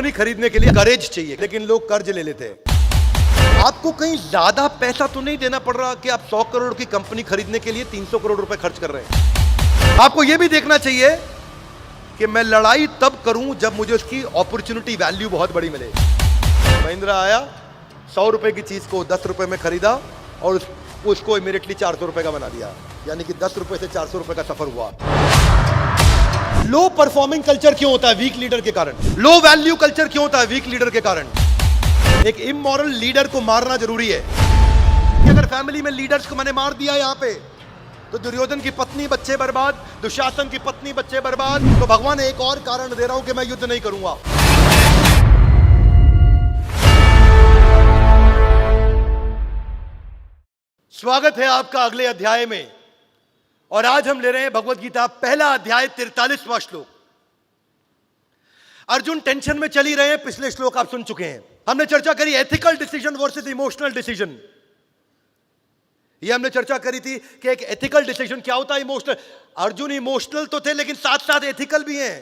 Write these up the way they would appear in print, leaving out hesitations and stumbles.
Company खरीदने के लिए करेज चाहिए, लेकिन लोग कर्ज ले लेते हैं। आपको कहीं ज्यादा पैसा तो नहीं देना पड़ रहा कि आप 100 करोड़ की कंपनी खरीदने के लिए 300 करोड़ रुपए खर्च कर रहे हैं। आपको यह भी देखना चाहिए कि मैं लड़ाई तब करूं जब मुझे उसकी अपॉर्चुनिटी वैल्यू बहुत बड़ी मिले। महिंद्रा आया, 100 रुपए की चीज को 10 रुपए में खरीदा और उसको इमीडिएटली 400 रुपए का बना दिया, यानी कि 10 रुपए से 400 रुपए का सफर हुआ। लो परफॉर्मिंग कल्चर क्यों होता है? वीक लीडर के कारण। लो वैल्यू कल्चर क्यों होता है? वीक लीडर के कारण। एक इमोरल लीडर को मारना जरूरी है कि अगर फैमिली में लीडर्स को मैंने मार दिया यहां पे, तो दुर्योधन की पत्नी बच्चे बर्बाद, दुशासन की पत्नी बच्चे बर्बाद, तो भगवान एक और कारण दे रहा हूं कि मैं युद्ध नहीं करूंगा। स्वागत है आपका अगले अध्याय में, और आज हम ले रहे हैं भगवत गीता पहला अध्याय 43वां श्लोक। अर्जुन टेंशन में चल ही रहे हैं, पिछले श्लोक आप सुन चुके हैं। हमने चर्चा करी ethical decision versus emotional decision. ये हमने चर्चा करी थी कि एक एथिकल डिसीजन क्या होता है, इमोशनल। अर्जुन इमोशनल तो थे लेकिन साथ साथ एथिकल भी हैं।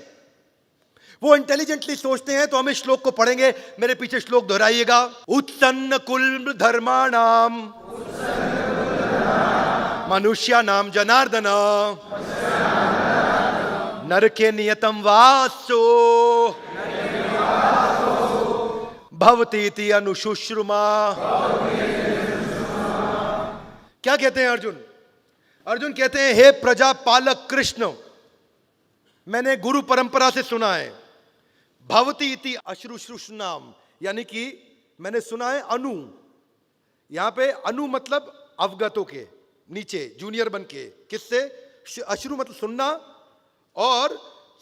वो इंटेलिजेंटली सोचते हैं। तो हम इस श्लोक को पढ़ेंगे, मेरे पीछे श्लोक दोहराइएगा। उत्सन्न कुल धर्माणाम मनुष्या नाम जनार्दन नरके नियतम वासो भवतीति अनुशुश्रुमा। क्या कहते हैं अर्जुन? अर्जुन कहते हैं, हे प्रजापालक कृष्ण, मैंने गुरु परंपरा से सुना है, भवती इति अश्रुश्रुष्णाम, यानी कि मैंने सुना है अनु। यहां पे अनु मतलब अवगतों के, नीचे जूनियर बन के। किससे? अश्रु मतलब सुनना, और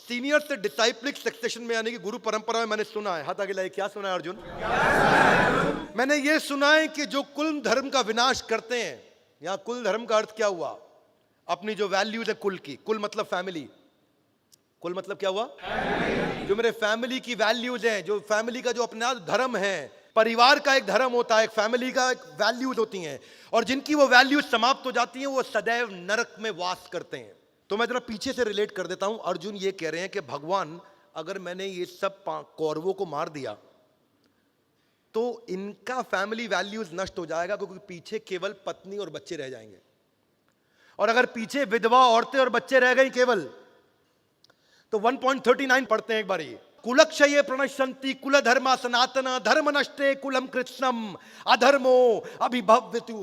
सीनियर से डिसाइप्लिक सक्सेशन में, यानी कि गुरु परंपरा में मैंने सुना है। हाथ आगे लाइए। क्या सुना है अर्जुन? मैंने ये सुना है कि जो कुल धर्म का विनाश करते हैं। यहां कुल धर्म का अर्थ क्या हुआ? अपनी जो वैल्यूज है कुल की। कुल मतलब फैमिली। कुल मतलब क्या हुआ? जो मेरे फैमिली की वैल्यूज हैं, जो फैमिली का जो अपना धर्म है। परिवार का एक धर्म होता है, एक फैमिली का एक वैल्यूज होती हैं, और जिनकी वो वैल्यूज समाप्त हो जाती हैं वो सदैव नरक में वास करते हैं। तो मैं जरा पीछे से रिलेट कर देता हूं। अर्जुन ये कह रहे हैं कि भगवान, अगर मैंने ये सब कौरवों को मार दिया तो इनका फैमिली वैल्यूज नष्ट हो जाएगा, क्योंकि पीछे केवल पत्नी और बच्चे रह जाएंगे। और अगर पीछे विधवा औरतें और बच्चे रह गए केवल, तो 1.39 पढ़ते हैं एक बार ये। कुलक्षये प्रणश्यन्ति कुल धर्मा सनातन धर्म नष्टे कुलम कृत्स्नम अधर्मो अभिभव्यतु।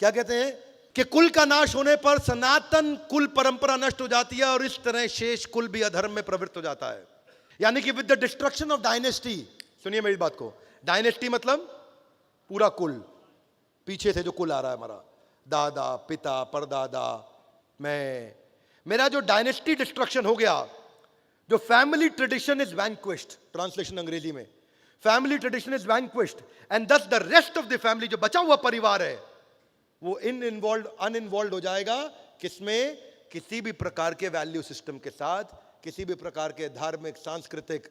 क्या कहते हैं कि कुल का नाश होने पर सनातन कुल परंपरा नष्ट हो जाती है, और इस तरह शेष कुल भी अधर्म में प्रवृत्त हो जाता है। यानी कि with the destruction of dynasty, सुनिए मेरी बात को, डायनेस्टी मतलब पूरा कुल, पीछे से जो कुल आ रहा है हमारा, दादा पिता परदादा, मैं, मेरा जो डायनेस्टी डिस्ट्रक्शन हो गया, जो फैमिली ट्रेडिशन इज वैंक्विश्ड, ट्रांसलेशन अंग्रेजी में, फैमिली ट्रेडिशन इज वैंक्विश्ड एंड दस the rest of the family, जो बचा हुआ परिवार है, वो अनइन्वॉल्व हो जाएगा। किसमें? किसी भी प्रकार के वैल्यू सिस्टम के साथ, किसी भी प्रकार के धार्मिक सांस्कृतिक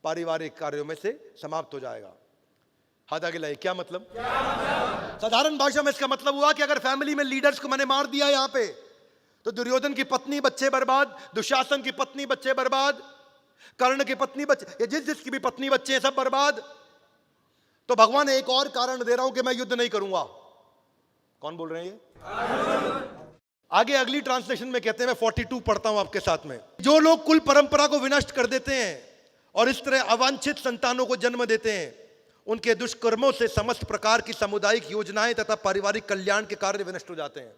पारिवारिक कार्यों में से समाप्त हो जाएगा। हाथ आगे लाइए। क्या मतलब? साधारण भाषा में इसका मतलब हुआ कि अगर फैमिली में लीडर्स को मैंने मार दिया यहां पे, तो दुर्योधन की पत्नी बच्चे बर्बाद, दुशासन की पत्नी बच्चे बर्बाद, कर्ण की पत्नी बच्चे, जिसकी भी पत्नी बच्चे हैं सब बर्बाद। तो भगवान एक और कारण दे रहा हूं कि मैं युद्ध नहीं करूंगा। कौन बोल रहे हैं ये? आगे अगली ट्रांसलेशन में कहते हैं, मैं 42 पढ़ता हूं आपके साथ में। जो लोग कुल परंपरा को विनष्ट कर देते हैं और इस तरह अवांछित संतानों को जन्म देते हैं, उनके दुष्कर्मों से समस्त प्रकार की सामुदायिक योजनाएं तथा पारिवारिक कल्याण के कार्य विनष्ट हो जाते हैं।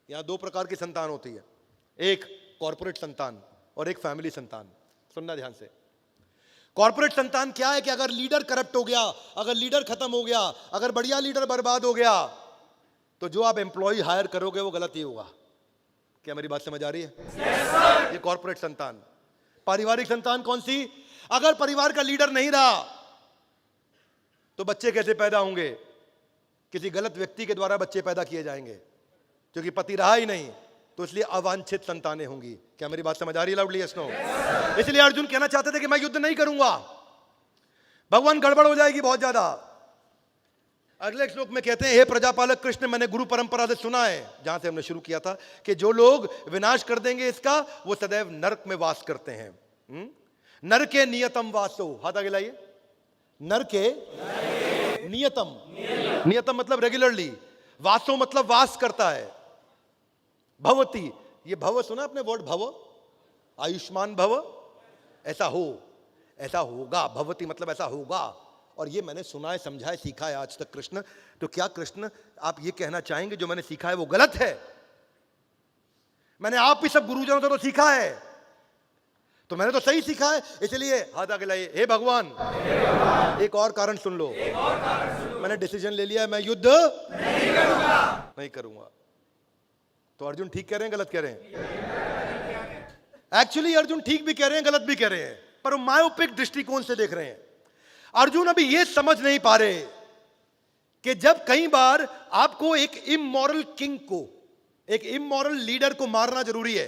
यहां दो प्रकार की संतान होती है, एक कॉर्पोरेट संतान और एक फैमिली संतान। सुनना ध्यान से। कॉर्पोरेट संतान क्या है कि अगर लीडर करप्ट हो गया, अगर लीडर खत्म हो गया, अगर बढ़िया लीडर बर्बाद हो गया, तो जो आप एम्प्लॉय हायर करोगे वो गलत ही होगा। क्या मेरी बात समझ आ रही है? yes, ये कॉर्पोरेट संतान। पारिवारिक संतान कौन सी? अगर परिवार का लीडर नहीं रहा तो बच्चे कैसे पैदा होंगे? किसी गलत व्यक्ति के द्वारा बच्चे पैदा किए जाएंगे, क्योंकि पति रहा ही नहीं, तो इसलिए अवांछित संतानें होंगी। क्या मेरी बात समझ आ रही है? Loudly yes no? इसलिए अर्जुन कहना चाहते थे कि मैं युद्ध नहीं करूंगा, भगवान गड़बड़ हो जाएगी बहुत ज्यादा। अगले श्लोक में कहते हैं, हे प्रजापालक कृष्ण, मैंने गुरु परंपरा से सुना है, जहां से हमने शुरू किया था, कि जो लोग विनाश कर देंगे इसका, वो सदैव नरक में वास करते हैं। नर के नियतम वासो, हाथ आगे लाइए। नर के नियतम, नियतम मतलब रेगुलरली, वासो मतलब वास करता है। भवती, ये भव सुना आपने वर्ड भव, आयुष्मान भव, ऐसा हो, ऐसा होगा। भवती मतलब ऐसा होगा। और ये मैंने सुना है, समझा है, सीखा है आज तक कृष्ण। तो क्या कृष्ण आप ये कहना चाहेंगे जो मैंने सीखा है वो गलत है? मैंने आप ही सब गुरुजनों से तो सीखा है, तो मैंने तो सही सीखा है, इसलिए हाथ आगे लाइए। हे भगवान, एक और कारण सुन लो। मैंने डिसीजन ले लिया है, मैं युद्ध नहीं करूंगा। तो अर्जुन ठीक कह रहे हैं, गलत कह रहे हैं? एक्चुअली अर्जुन ठीक भी कह रहे हैं, गलत भी कह रहे हैं, पर मायोपिक दृष्टिकोण से देख रहे हैं। अर्जुन अभी यह समझ नहीं पा रहे कि जब कई बार आपको एक इमोरल किंग को, एक इमोरल लीडर को मारना जरूरी है।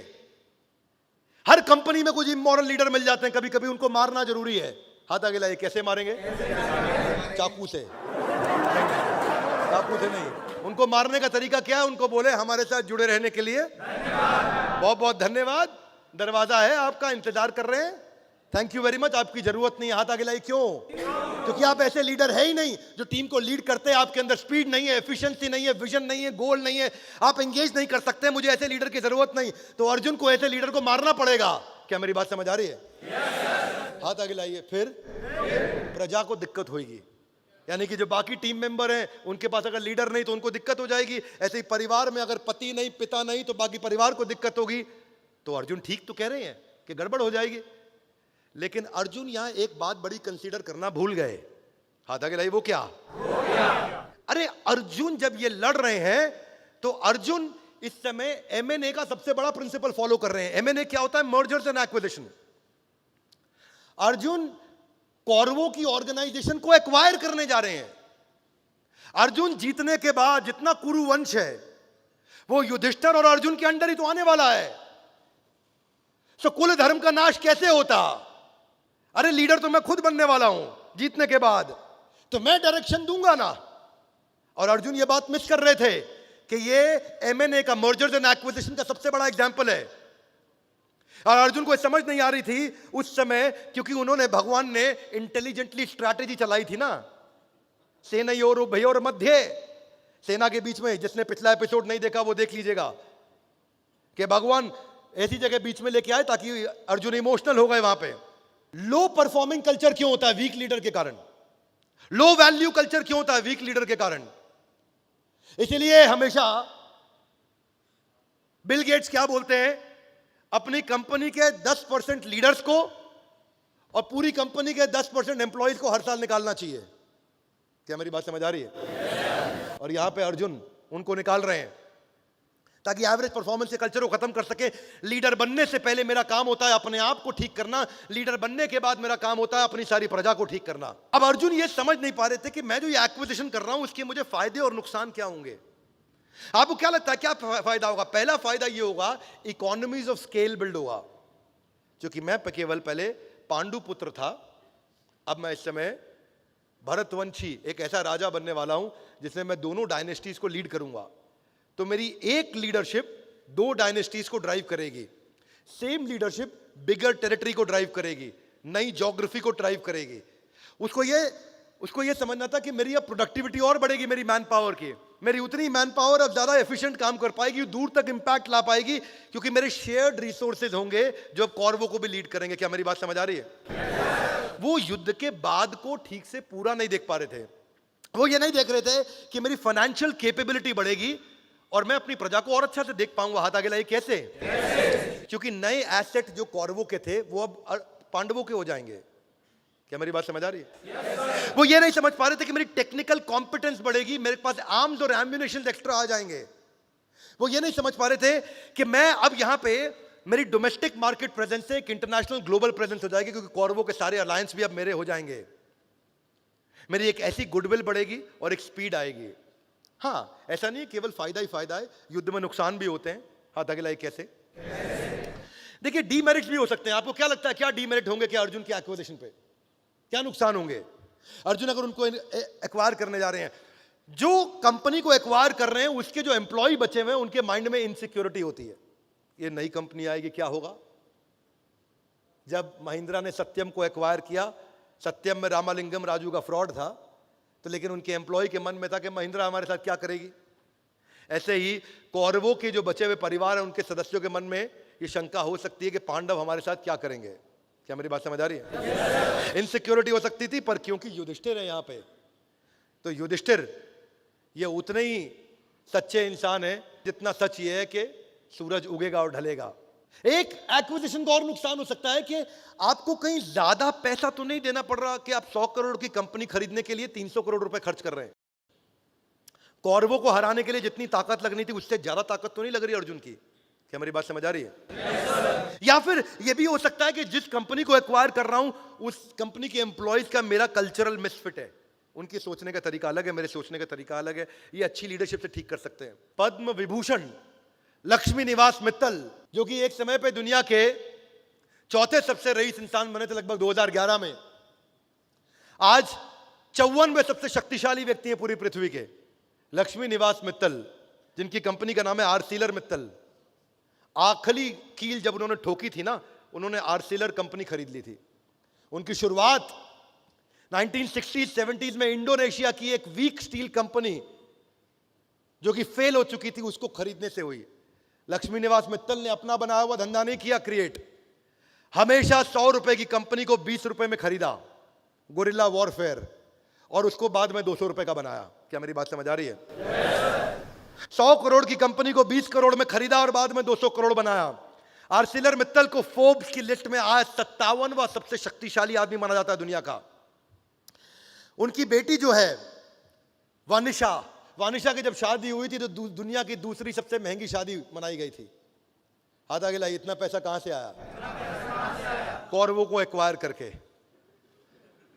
हर कंपनी में कुछ इमोरल लीडर मिल जाते हैं, कभी कभी उनको मारना जरूरी है। हाथ आगे लाइए। कैसे मारेंगे? चाकू से? चाकू से नहीं। उनको मारने का तरीका क्या है? उनको बोले हमारे साथ जुड़े रहने के लिए बहुत बहुत धन्यवाद, दरवाजा है आपका, इंतजार कर रहे हैं, थैंक यू वेरी मच, आपकी जरूरत नहीं है। हाथ आगे लाइए। क्यों? क्योंकि आप ऐसे लीडर है ही नहीं जो टीम को लीड करते हैं। आपके अंदर स्पीड नहीं है, एफिशिएंसी नहीं है, विजन नहीं है, गोल नहीं है, आप एंगेज नहीं कर सकते। मुझे ऐसे लीडर की जरूरत नहीं। तो अर्जुन को ऐसे लीडर को मारना पड़ेगा। क्या मेरी बात समझ आ रही है? हाथ आगे लाइए। फिर प्रजा को दिक्कत होगी, यानी कि जो बाकी टीम मेंबर हैं उनके पास अगर लीडर नहीं तो उनको दिक्कत हो जाएगी। ऐसे ही परिवार में अगर पति नहीं, पिता नहीं, तो बाकी परिवार को दिक्कत होगी। तो अर्जुन ठीक तो कह रहे हैं कि गड़बड़ हो जाएगी, लेकिन अर्जुन यहां एक बात बड़ी कंसीडर करना भूल गए। हाथ आगे लाइए। वो क्या? अरे अर्जुन जब ये लड़ रहे हैं तो अर्जुन इस समय एमएनए का सबसे बड़ा प्रिंसिपल फॉलो कर रहे हैं। एमएनए क्या होता है? Mergers and acquisition. अर्जुन कौरवों की ऑर्गेनाइजेशन को एक्वायर करने जा रहे हैं। अर्जुन जीतने के बाद जितना कुरु वंश है वो युधिष्ठिर और अर्जुन के अंडर ही तो आने वाला है। सो कुल धर्म का नाश कैसे होता? अरे लीडर तो मैं खुद बनने वाला हूं जीतने के बाद, तो मैं डायरेक्शन दूंगा ना। और अर्जुन ये बात मिस कर रहे थे कि ये एमएनए का, मर्जर्स एंड एक्विजिशन का सबसे बड़ा एग्जांपल है। और अर्जुन को समझ नहीं आ रही थी उस समय, क्योंकि उन्होंने, भगवान ने इंटेलिजेंटली स्ट्रैटेजी चलाई थी ना। सेनयोर उभयोर मध्य, सेना के बीच में, जिसने पिछला एपिसोड नहीं देखा वो देख लीजिएगा, कि भगवान ऐसी जगह बीच में लेके आए ताकि अर्जुन इमोशनल हो गए वहां पे। लो परफॉर्मिंग कल्चर क्यों होता है? वीक लीडर के कारण। लो वैल्यू कल्चर क्यों होता है? वीक लीडर के कारण। इसलिए हमेशा बिल गेट्स क्या बोलते हैं? अपनी कंपनी के 10% लीडर्स को और पूरी कंपनी के 10% एम्प्लॉइज को हर साल निकालना चाहिए। क्या मेरी बात समझ आ रही है? और यहां पे अर्जुन उनको निकाल रहे हैं ताकि एवरेज परफॉर्मेंस के कल्चर को खत्म कर सके। लीडर बनने से पहले मेरा काम होता है अपने आप को ठीक करना, लीडर बनने के बाद मेरा काम होता है अपनी सारी प्रजा को ठीक करना। अब अर्जुन ये समझ नहीं पा रहे थे कि मैं जो ये एक्विजिशन कर रहा हूं उसके मुझे फायदे और नुकसान क्या होंगे। आपको क्या लगता है क्या फायदा होगा? पहला फायदा ये होगा, इकोनॉमीज ऑफ स्केल बिल्ड होगा। क्योंकि मैं केवल पहले पांडु पुत्र था, अब मैं इस समय भरतवंशी एक ऐसा राजा बनने वाला हूं जिसमें मैं दोनों डायनेस्टीज को लीड करूंगा। तो मेरी एक लीडरशिप 2 डायनेस्टीज को ड्राइव करेगी, सेम लीडरशिप बिगर टेरिटरी को ड्राइव करेगी, नई ज्योग्राफी को ड्राइव करेगी। उसको ये समझना था कि मेरी अब प्रोडक्टिविटी और बढ़ेगी, मेरी मैन पावर की, मेरी उतनी मैन पावर अब ज्यादा एफिशिएंट काम कर पाएगी, दूर तक इंपैक्ट ला पाएगी, क्योंकि मेरे शेयर्ड रिसोर्सेज होंगे जो अब कौरवों को भी लीड करेंगे। क्या मेरी बात समझ आ रही है? वो युद्ध के बाद को ठीक से पूरा नहीं देख पा रहे थे। वो ये नहीं देख रहे थे कि मेरी फाइनेंशियल कैपेबिलिटी बढ़ेगी और मैं अपनी प्रजा को और अच्छा से देख पाऊंगा। हाथ आगे लाइए। कैसे? क्योंकि नए एसेट जो कौरवों के थे वो अब पांडवों के हो जाएंगे। क्या मेरी बात समझ आ रही है? वो ये नहीं समझ पा रहे थे कि मेरी टेक्निकल कॉम्पिटेंस बढ़ेगी, मेरे पास आर्म्स और एम्युनिशन एक्स्ट्रा आ जाएंगे। वो ये नहीं समझ पा रहे थे कि मैं अब यहां पे मेरी डोमेस्टिक मार्केट प्रेजेंस से एक इंटरनेशनल ग्लोबल प्रेजेंस हो जाएगी, क्योंकि कौरवों के सारे अलायंस भी अब मेरे हो जाएंगे। मेरी एक ऐसी गुडविल बढ़ेगी और एक स्पीड आएगी। हाँ, ऐसा नहीं केवल फायदा ही फायदा है, युद्ध में नुकसान भी होते हैं। हाथ आगे लाइए। कैसे? देखिए, डीमेरिट्स भी हो सकते हैं। आपको क्या लगता है क्या डीमेरिट होंगे क्या अर्जुन के एक्विजिशन पे? क्या नुकसान होंगे? अर्जुन अगर उनको एक्वायर करने जा रहे हैं, जो कंपनी को एक्वायर कर रहे हैं उसके जो एम्प्लॉय बचे हुए हैं उनके माइंड में इनसिक्योरिटी होती है, ये नई कंपनी आएगी क्या होगा, जब महिंद्रा ने सत्यम को एक्वायर किया, सत्यम में रामालिंगम राजू का फ्रॉड था, तो लेकिन उनके एम्प्लॉय के मन में था कि महिंद्रा हमारे साथ क्या करेगी। ऐसे ही कौरवों के जो बचे हुए परिवार हैं, उनके सदस्यों के मन में ये शंका हो सकती है कि पांडव हमारे साथ क्या करेंगे। क्या मेरी बात समझ आ रही है? इनसिक्योरिटी हो सकती थी, पर क्योंकि युधिष्ठिर है यहां पे, तो युधिष्ठिर ये उतने ही सच्चे इंसान है जितना सच ये है कि सूरज उगेगा और ढलेगा। एक एक्विजिशन का और नुकसान हो सकता है कि आपको कहीं ज्यादा पैसा तो नहीं देना पड़ रहा कि आप 100 करोड़ की कंपनी खरीदने के लिए 300 करोड़ रुपए खर्च कर रहे हैं। कौरवों को हराने के लिए जितनी ताकत लगनी थी उससे ज्यादा ताकत तो नहीं लग रही अर्जुन की। क्या मेरी बात समझ आ रही है? या फिर यह भी हो सकता है कि जिस कंपनी को एक्वायर कर रहा हूं उस कंपनी के एम्प्लॉयज का मेरा कल्चरल मिसफिट है, उनकी सोचने का तरीका अलग है, मेरे सोचने का तरीका अलग है। ये अच्छी लीडरशिप से ठीक कर सकते हैं। पद्म विभूषण लक्ष्मी निवास मित्तल, जो कि एक समय पे दुनिया के चौथे सबसे रईस इंसान बने थे लगभग 2011 में, आज 54वें सबसे शक्तिशाली व्यक्ति हैं पूरी पृथ्वी के। लक्ष्मी निवास मित्तल, जिनकी कंपनी का नाम है आर्सिलर मित्तल। आखिरी कील जब उन्होंने ठोकी थी ना, उन्होंने आर्सिलर कंपनी खरीद ली थी। उनकी शुरुआत 1960s 70s में इंडोनेशिया की एक वीक स्टील कंपनी जो कि फेल हो चुकी थी उसको खरीदने से हुई। लक्ष्मी निवास मित्तल ने अपना बनाया हुआ धंधा नहीं किया क्रिएट, हमेशा 100 रुपए की कंपनी को 20 रुपए में खरीदा, गोरिल्ला वॉरफेयर, और उसको बाद में 200 रुपए का बनाया। क्या मेरी बात समझ आ रही है? 100 करोड़ की कंपनी को 20 करोड़ में खरीदा और बाद में 200 करोड़ बनाया। आर्सिलर मित्तल को फोर्ब्स की लिस्ट में आज 57वां सबसे शक्तिशाली आदमी माना जाता है दुनिया का। उनकी बेटी जो है वानिशा की जब शादी हुई थी तो दुनिया की दूसरी सबसे महंगी शादी मनाई गई थी। हाथ आगे लाइए, इतना पैसा कहां से आया? कौरवों को एक्वायर करके।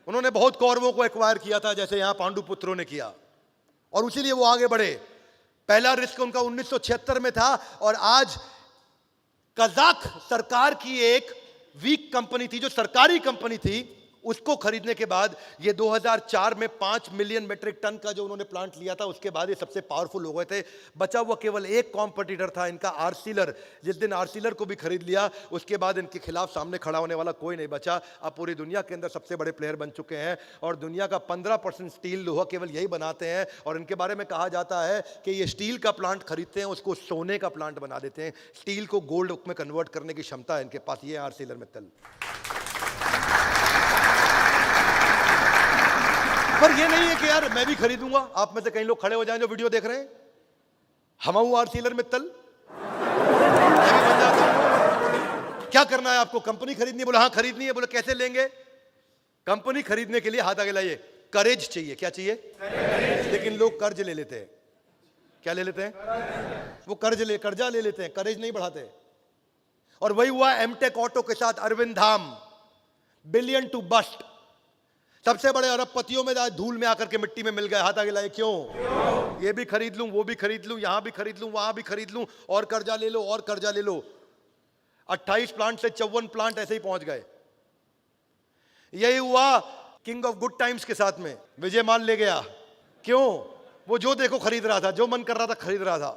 उन्होंने बहुत कौरवों को एक्वायर किया था, जैसे यहां पांडुपुत्रों ने किया, और उसीलिए वो आगे बढ़े। पहला रिस्क उनका 1976 में था, और आज कजाक सरकार की एक वीक कंपनी थी, जो सरकारी कंपनी थी, उसको खरीदने के बाद ये 2004 में 5 मिलियन मेट्रिक टन का जो उन्होंने प्लांट लिया था, उसके बाद ये सबसे पावरफुल हो गए थे। बचा हुआ केवल एक कॉम्पिटिटर था इनका, आर्सिलर। जिस दिन आर्सिलर को भी खरीद लिया उसके बाद इनके खिलाफ सामने खड़ा होने वाला कोई नहीं बचा। अब पूरी दुनिया के अंदर सबसे बड़े प्लेयर बन चुके हैं, और दुनिया का 15% स्टील लोहा केवल यही बनाते हैं। और इनके बारे में कहा जाता है कि ये स्टील का प्लांट खरीदते हैं, उसको सोने का प्लांट बना देते हैं। स्टील को गोल्ड में कन्वर्ट करने की क्षमता है इनके पास। ये आर्सिलर मित्तल। पर ये नहीं है कि यार मैं भी खरीदूंगा। आप में से कई लोग खड़े हो जाएं जो वीडियो देख रहे हैं, हम हूं आर्सिलर मित्तल, क्या करना है आपको? कंपनी खरीदनी है? बोले हाँ खरीदनी है। बोले कैसे लेंगे? कंपनी खरीदने के लिए हाथ आगे लाइए, करेज चाहिए। क्या चाहिए? लेकिन लोग कर्ज ले लेते हैं। क्या ले लेते हैं? वो कर्जा ले लेते हैं, करेज नहीं बढ़ाते। और वही हुआ एमटेक ऑटो के साथ। अरविंद धाम बिलियन टू बस्ट, सबसे बड़े अरबपतियों में आज धूल में आकर के मिट्टी में मिल गए। हाथ आगे लाए, क्यों? ये भी खरीद लूं, वो भी खरीद लूं, यहां भी खरीद लूं, वहां भी खरीद लूं, और कर्जा ले लो, और कर्जा ले लो। 28 प्लांट से 54 प्लांट ऐसे ही पहुंच गए। यही हुआ किंग ऑफ गुड टाइम्स के साथ में। विजय माल ले गया, क्यों? वो जो देखो खरीद रहा था, जो मन कर रहा था खरीद रहा था।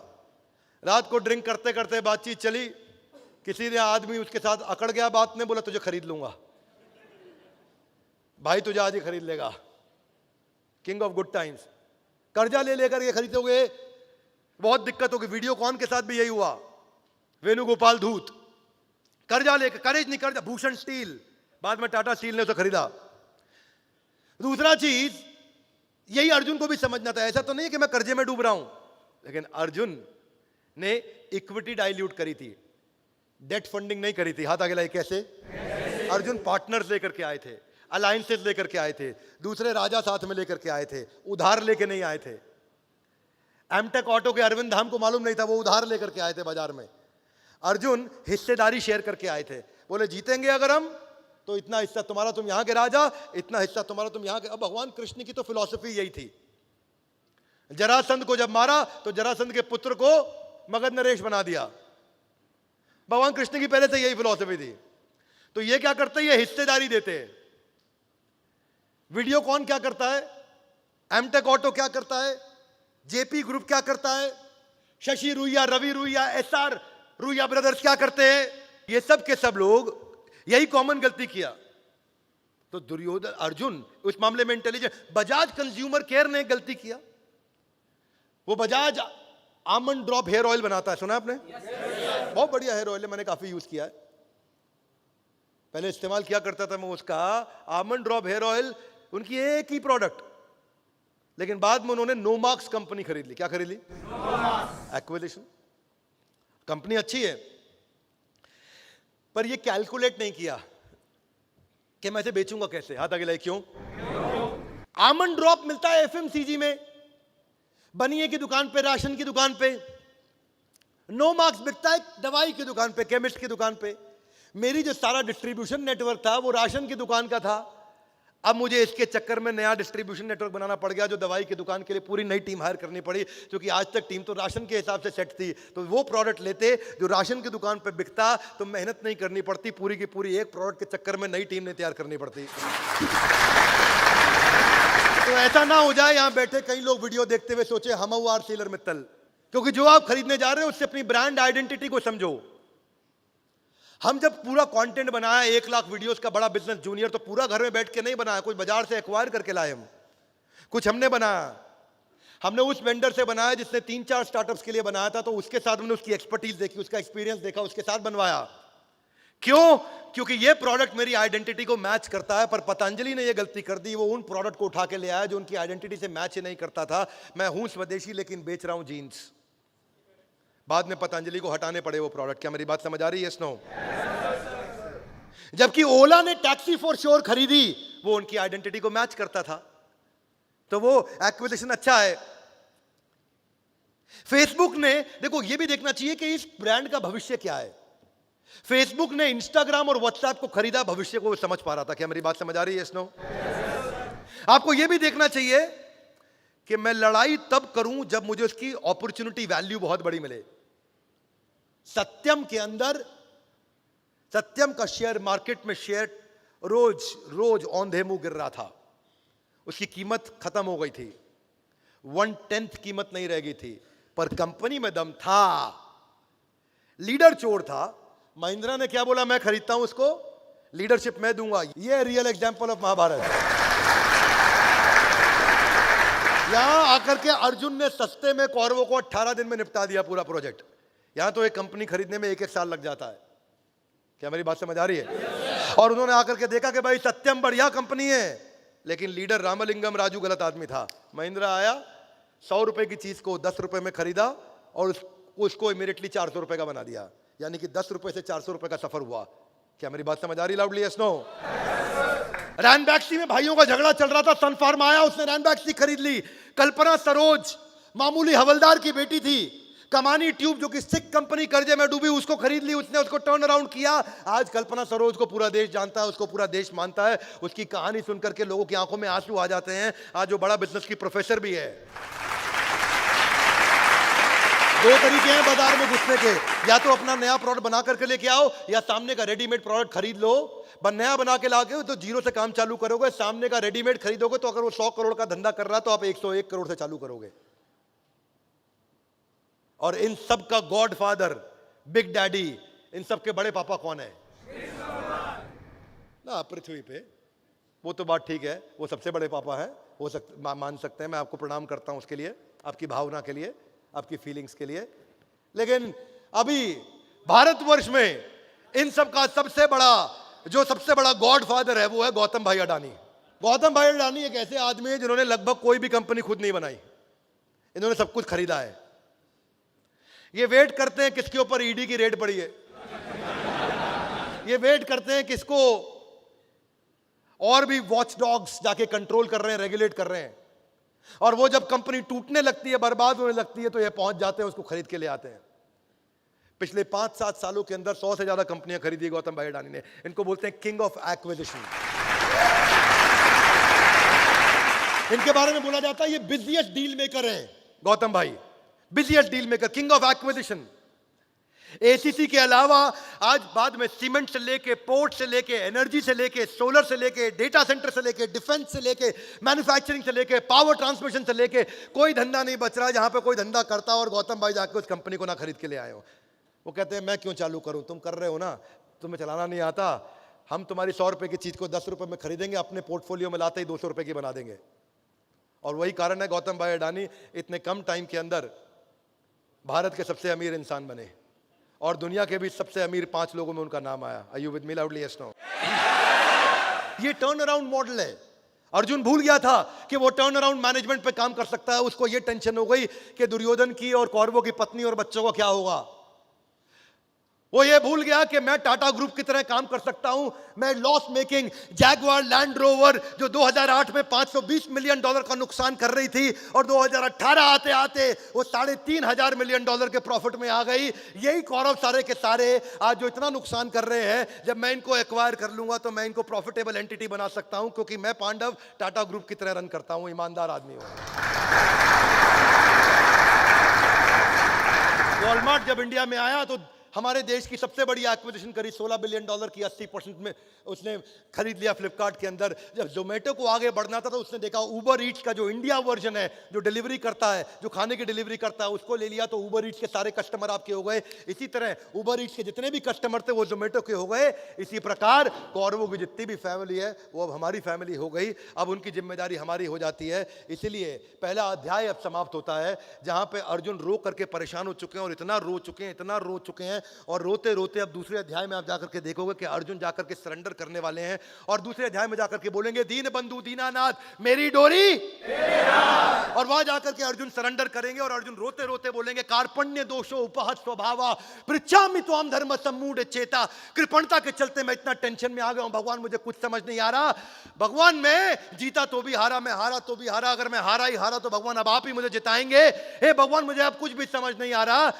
रात को ड्रिंक करते करते बातचीत चली, किसी ने आदमी उसके साथ अकड़ गया बात में, बोला तुझे खरीद लूंगा भाई, तुझे आज ही खरीद लेगा। King of good times. कर्जा ले लेकर के खरीदोगे बहुत दिक्कत होगी। वीडियोकॉन के साथ भी यही हुआ। वेणुगोपाल धूत कर्जा लेकर, करेज नहीं, कर्जा। भूषण स्टील, बाद में टाटा स्टील ने उसे खरीदा। दूसरा चीज, यही अर्जुन को भी समझना था। ऐसा तो नहीं है कि मैं कर्जे में डूब रहा हूं, लेकिन अर्जुन ने इक्विटी डाइल्यूट करी थी, डेट फंडिंग नहीं करी थी। हाथ आगे लाइए, कैसे? अर्जुन पार्टनर्स लेकर के आए थे, अलायंसेस लेकर के आए थे, दूसरे राजा साथ में लेकर के आए थे, उधार लेके नहीं आए थे। एमटेक ऑटो के अरविंद धाम को मालूम नहीं था, वो उधार लेकर के आए थे बाजार में। अर्जुन हिस्सेदारी शेयर करके आए थे। बोले जीतेंगे अगर हम तो इतना हिस्सा तुम्हारा, तुम यहां के राजा, इतना हिस्सा तुम्हारा, तुम यहां के। अब भगवान कृष्ण की तो फिलॉसफी यही थी। जरासंध को जब मारा तो जरासंध के पुत्र को मगध नरेश बना दिया। भगवान कृष्ण की पहले से यही फिलॉसफी थी। तो ये क्या करते हैं? ये हिस्सेदारी देते हैं। वीडियोकॉन क्या करता है? एमटेक ऑटो क्या करता है? जेपी ग्रुप क्या करता है? शशि रुइया, रवि रुइया, एसआर रुइया ब्रदर्स क्या करते हैं? ये सब के सब लोग यही कॉमन गलती किया। तो दुर्योधन अर्जुन उस मामले में इंटेलिजेंट। बजाज कंज्यूमर केयर ने गलती किया, वो Bajaj almond drop hair oil बनाता है, सुना आपने? बहुत बढ़िया हेयर ऑयल है, मैंने काफी यूज किया है। पहले इस्तेमाल किया करता था मैं उसका आमंड ड्रॉप हेयर ऑयल, उनकी एक ही प्रोडक्ट, लेकिन बाद में उन्होंने नोमार्क्स कंपनी खरीद ली। क्या खरीद ली? एक्विजिशन। कंपनी अच्छी है, पर ये कैलकुलेट नहीं किया कि मैं इसे बेचूंगा कैसे। हाथ आगे लाइए। क्यों? आमंड ड्रॉप मिलता है एफएमसीजी में, बनिए की दुकान पे, राशन की दुकान पे। नो मार्क्स बिकता है दवाई की दुकान पे, केमिस्ट की दुकान पे। मेरी जो सारा डिस्ट्रीब्यूशन नेटवर्क था वो राशन की दुकान का था। अब मुझे इसके चक्कर में नया डिस्ट्रीब्यूशन नेटवर्क बनाना पड़ गया, जो दवाई की दुकान के लिए पूरी नई टीम हायर करनी पड़ी, क्योंकि आज तक टीम तो राशन के हिसाब से सेट थी। तो वो प्रोडक्ट लेते जो राशन की दुकान पे बिकता, तो मेहनत नहीं करनी पड़ती, पूरी की पूरी एक प्रोडक्ट के चक्कर में नई टीम ने तैयार करनी पड़ती। तो ऐसा ना हो जाए यहां बैठे कई लोग वीडियो देखते हुए सोचे हम आर सीलर मित्तल, क्योंकि जो आप खरीदने जा रहे हो उससे अपनी ब्रांड आइडेंटिटी को समझो। हम जब पूरा कंटेंट बनाया 1 लाख वीडियोस का बड़ा बिजनेस जूनियर, तो पूरा घर में बैठ के नहीं बनाया, कुछ बाजार से एक्वायर करके लाए हम, कुछ हमने बनाया। हमने उस वेंडर से बनाया जिसने 3-4 स्टार्टअप्स के लिए बनाया था, तो उसके साथ हमने उसकी एक्सपर्टीज देखी, उसका एक्सपीरियंस देखा, उसके साथ बनवाया। क्यों? क्योंकि ये प्रोडक्ट मेरी आइडेंटिटी को मैच करता है। पर पतंजलि ने ये गलती कर दी, वो उन प्रोडक्ट को उठा के ले आया जो उनकी आइडेंटिटी से मैच ही नहीं करता था। मैं हूं स्वदेशी लेकिन बेच रहा हूं जीन्स। बाद में पतंजलि को हटाने पड़े वो प्रोडक्ट। क्या मेरी बात समझ आ रही है? स्नो। जबकि ओला ने टैक्सी फॉर श्योर खरीदी, वो उनकी आइडेंटिटी को मैच करता था, तो वो एक्विजिशन अच्छा है। फेसबुक ने, देखो ये भी देखना चाहिए कि इस ब्रांड का भविष्य क्या है। फेसबुक ने इंस्टाग्राम और व्हाट्सएप को खरीदा, भविष्य को समझ पा रहा था। क्या मेरी बात समझ आ रही है? स्नो। आपको यह भी देखना चाहिए कि मैं लड़ाई तब करूं जब मुझे उसकी अपॉर्चुनिटी वैल्यू बहुत बड़ी मिले। सत्यम के अंदर, सत्यम का शेयर मार्केट में शेयर रोज रोज औंधे मुंह गिर रहा था, उसकी कीमत खत्म हो गई थी, 1/10 कीमत नहीं रह गई थी, पर कंपनी में दम था, लीडर चोर था। महिंद्रा ने क्या बोला? मैं खरीदता हूं उसको, लीडरशिप मैं दूंगा। ये रियल एग्जांपल ऑफ महाभारत। यहां आकर के अर्जुन ने सस्ते में कौरवों को 18 दिन में निपटा दिया पूरा प्रोजेक्ट। यहां तो एक कंपनी खरीदने में 1-1 साल लग जाता है। क्या मेरी बात समझ आ रही है? और उन्होंने आकर के देखा कि भाई सत्यम बढ़िया कंपनी है, लेकिन लीडर रामलिंगम राजू गलत आदमी था। महिंद्रा आया, 100 रुपए की चीज को 10 रुपए में खरीदा और उसको इमीडिएटली 400 रुपए का बना दिया, यानी कि 10 रुपए से 400 रुपए का सफर हुआ। क्या मेरी बात समझ आ रही? Loudly yes no. रैनबैक्सी में भाइयों का झगड़ा चल रहा था, सन फार्मा आया, उसने रैनबैक्सी खरीद ली। कल्पना सरोज मामूली हवलदार की बेटी थी, कमानी ट्यूब जो कि सिख कंपनी कर्जे में डूबी, उसको खरीद ली, उसने उसको टर्न अराउंड किया। आज कल्पना सरोज को पूरा देश जानता है, उसको पूरा देश मानता है। उसकी कहानी सुनकर के लोगों की आंखों में आंसू आ जाते हैं। आज वो बड़ा बिजनेस की प्रोफेसर भी है। 2 तरीके हैं बाजार में घुसने के, या तो अपना नया प्रोडक्ट बना करके लेके आओ, या सामने का रेडीमेड प्रोडक्ट खरीद लो। नया बना के लाके तो जीरो से काम चालू करोगे, सामने का रेडीमेड खरीदोगे तो अगर वो 100 करोड़ का धंधा कर रहा है तो आप 101 करोड़ से चालू करोगे। और इन सब का गॉड फादर, बिग डैडी, इन सब के बड़े पापा कौन है ना पृथ्वी पे? वो तो बात ठीक है, वो सबसे बड़े पापा है, हो सकता मान सकते हैं, मैं आपको प्रणाम करता हूं उसके लिए, आपकी भावना के लिए, आपकी फीलिंग्स के लिए। लेकिन अभी भारतवर्ष में इन सब का सबसे बड़ा गॉड फादर है वो है गौतम भाई अडानी। गौतम भाई अडानी एक ऐसे आदमी है जिन्होंने लगभग कोई भी कंपनी खुद नहीं बनाई, इन्होंने सब कुछ खरीदा है। ये वेट करते हैं किसके ऊपर ईडी की रेड पड़ी है, ये वेट करते हैं किसको और भी वॉच डॉग्स जाके कंट्रोल कर रहे हैं, रेगुलेट कर रहे हैं। और वो जब कंपनी टूटने लगती है, बर्बाद होने लगती है, तो ये पहुंच जाते हैं, उसको खरीद के ले आते हैं। पिछले 5-7 सालों के अंदर 100 से ज्यादा कंपनियां खरीदी गौतम भाई अडानी ने। इनको बोलते हैं किंग ऑफ एक्विजिशन। इनके बारे में बोला जाता है ये बिजिएस्ट डील मेकर हैं गौतम भाई, busiest deal maker, king of acquisition. ACC के अलावा आज बाद में सीमेंट से लेके, पोर्ट से लेके, एनर्जी से लेके, सोलर से लेके, डेटा सेंटर से लेके, डिफेंस से लेके, मैन्युफैक्चरिंग से लेके, पावर ट्रांसमिशन से लेके, कोई धंधा नहीं बच रहा जहां पे कोई धंधा करता और गौतम भाई जाके उस कंपनी को ना खरीद के ले आए हो। वो कहते हैं मैं क्यों चालू करूं, तुम कर रहे हो ना, तुम्हें चलाना नहीं आता, हम तुम्हारी 100 रुपए की चीज को 10 रुपए में खरीदेंगे, अपने पोर्टफोलियो में लाते ही 200 रुपए की बना देंगे। और वही कारण है गौतम भाई अडानी इतने कम टाइम के अंदर भारत के सबसे अमीर इंसान बने और दुनिया के भी सबसे अमीर 5 लोगों में उनका नाम आया। Are you with me loudly? Yes no? ये टर्न अराउंड मॉडल है। अर्जुन भूल गया था कि वो टर्न अराउंड मैनेजमेंट पे काम कर सकता है। उसको ये टेंशन हो गई कि दुर्योधन की और कौरवों की पत्नी और बच्चों को क्या होगा। वो ये भूल गया कि मैं टाटा ग्रुप की तरह काम कर सकता हूं। मैं loss making Jaguar land rover जो 2008 में $520 मिलियन का नुकसान कर रही थी और 2018 आते आते वो $3.5 मिलियन के प्रॉफिट में आ गई। यही कौरव सारे के सारे आज जो इतना नुकसान कर रहे हैं, जब मैं इनको एक्वायर कर लूंगा तो मैं इनको प्रॉफिटेबल एंटिटी बना सकता हूं, क्योंकि मैं पांडव टाटा ग्रुप की तरह रन करता हूं, ईमानदार आदमी हूं। वॉलमार्ट जब इंडिया में आया तो हमारे देश की सबसे बड़ी एक्विजिशन करी, $16 बिलियन की 80% में उसने खरीद लिया फ्लिपकार्ट के अंदर। जब जोमेटो को आगे बढ़ना था तो उसने देखा उबर ईट्स का जो इंडिया वर्जन है, जो डिलीवरी करता है, जो खाने की डिलीवरी करता है, उसको ले लिया तो उबर ईट्स के सारे कस्टमर आपके हो गए। इसी तरह उबर ईट्स के जितने भी कस्टमर थे वो जोमेटो के हो गए। इसी प्रकार कौरवों की जितनी भी फैमिली है वो अब हमारी फैमिली हो गई। अब उनकी जिम्मेदारी हमारी हो जाती है। इसीलिए पहला अध्याय अब समाप्त होता है जहां पे अर्जुन रो करके परेशान हो चुके हैं और इतना रो चुके हैं, इतना रो चुके हैं। और रोते रोते अब दूसरे अध्याय में आप जाकर के देखोगे कि अर्जुन जाकर के सरेंडर करने वाले हैं और दूसरे अध्याय में जाकर के बोलेंगे दीन बंधु दीनानाथ मेरी डोरी और वहां जाकर के अर्जुन सरेंडर करेंगे और अर्जुन रोते रोते बोलेंगे कार्पण्य दोषो उपहत स्वभावा पृच्छामि त्वाम धर्म सम्मूढ़ चेता। कृपणता के चलते मैं इतना टेंशन में आ गया हूं भगवान, मुझे कुछ समझ नहीं आ रहा। भगवान मैं जीता तो भी हारा, मैं हारा तो भी हारा। अगर मैं हारा ही हारा तो भगवान अब आप ही मुझे जिताएंगे। हे भगवान मुझे अब कुछ भी समझ नहीं आ रहा,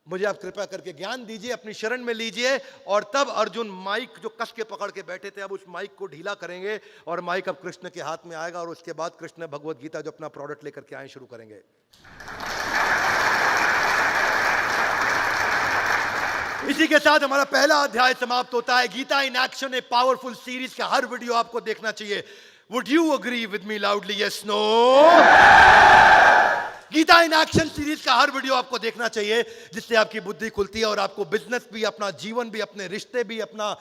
मुझे आप कृपा करके ज्ञान दीजिए, अपनी शरण में लीजिए। और तब अर्जुन माइक जो कस के पकड़ के बैठे थे अब उस माइक को ढीला करेंगे और माइक अब कृष्ण के हाथ में आएगा और उसके बाद कृष्ण भगवत गीता जो अपना प्रोडक्ट लेकर के आए शुरू करेंगे। इसी के साथ हमारा पहला अध्याय समाप्त होता है। Gita in action a powerful series का हर वीडियो आपको देखना चाहिए। Would you agree with me loudly? Yes no? Gita in action series का हर वीडियो आपको देखना चाहिए, जिससे आपकी बुद्धि खुलती है और आपको बिजनेस भी, अपना जीवन भी, अपने रिश्ते भी, अपना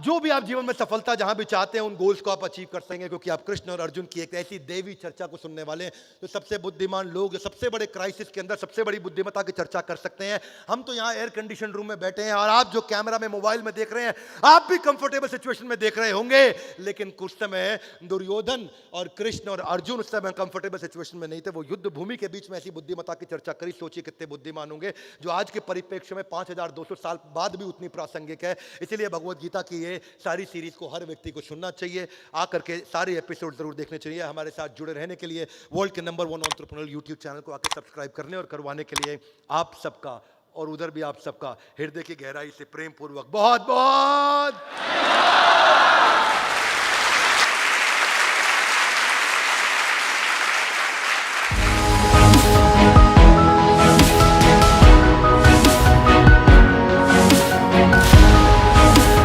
जो भी आप जीवन में सफलता जहां भी चाहते हैं उन गोल्स को आप अचीव कर सकेंगे, क्योंकि आप कृष्ण और अर्जुन की एक ऐसी देवी चर्चा को सुनने वाले हैं जो सबसे बुद्धिमान लोग जो सबसे बड़े क्राइसिस के अंदर सबसे बड़ी बुद्धिमत्ता की चर्चा कर सकते हैं। हम तो यहाँ एयर कंडीशन रूम में बैठे हैं और आप जो कैमरा में मोबाइल में देख रहे हैं आप भी कंफर्टेबल सिचुएशन में देख रहे होंगे, लेकिन कुछ समय दुर्योधन और कृष्ण और अर्जुन उस समय कंफर्टेबल सिचुएशन में नहीं थे। वो युद्ध भूमि के बीच में ऐसी बुद्धिमत्ता की चर्चा करी। सोचिए कितने बुद्धिमान होंगे, जो आज के परिप्रेक्ष्य में 5200 साल बाद भी उतनी प्रासंगिक है। इसलिए भगवत गीता की ये सारी सीरीज को हर व्यक्ति को सुनना चाहिए, आकर के सारे एपिसोड जरूर देखने चाहिए। हमारे साथ जुड़े रहने के लिए वर्ल्ड के नंबर 1 एंटरप्रेन्योर यूट्यूब चैनल को आकर सब्सक्राइब करने और करवाने के लिए आप सबका और उधर भी आप सबका हृदय की गहराई से प्रेम पूर्वक बहुत बहुत